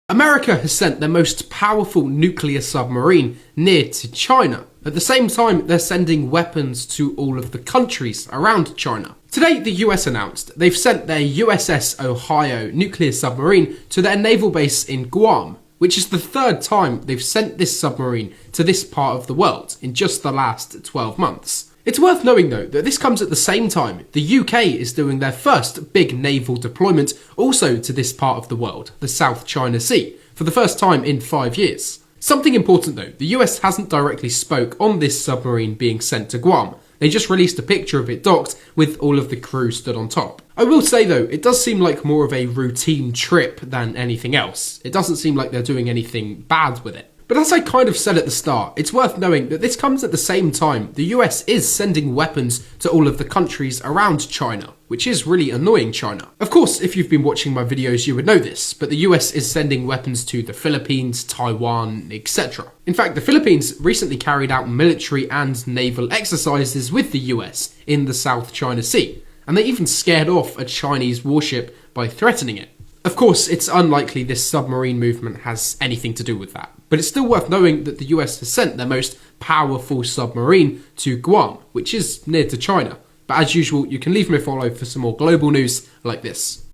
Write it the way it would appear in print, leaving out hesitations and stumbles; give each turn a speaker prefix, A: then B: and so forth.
A: America has sent their most powerful nuclear submarine near to China. At the same time, they're sending weapons to all of the countries around China. Today, the US announced they've sent their USS Ohio nuclear submarine to their naval base in Guam, which is the third time they've sent this submarine to this part of the world in just the last 12 months. It's worth knowing though that this comes at the same time the UK is doing their first big naval deployment also to this part of the world, the South China Sea, for the first time in 5 years. Something important though, the US hasn't directly spoke on this submarine being sent to Guam. They just released a picture of it docked with all of the crew stood on top. I will say though, it does seem like more of a routine trip than anything else. It doesn't seem like they're doing anything bad with it. But as I kind of said at the start, it's worth knowing that this comes at the same time the US is sending weapons to all of the countries around China, which is really annoying China. Of course, if you've been watching my videos, you would know this, but the US is sending weapons to the Philippines, Taiwan, etc. In fact, the Philippines recently carried out military and naval exercises with the US in the South China Sea, and they even scared off a Chinese warship by threatening it. Of course, it's unlikely this submarine movement has anything to do with that, but it's still worth knowing that the US has sent their most powerful submarine to Guam, which is near to China. But as usual, you can leave me a follow for some more global news like this.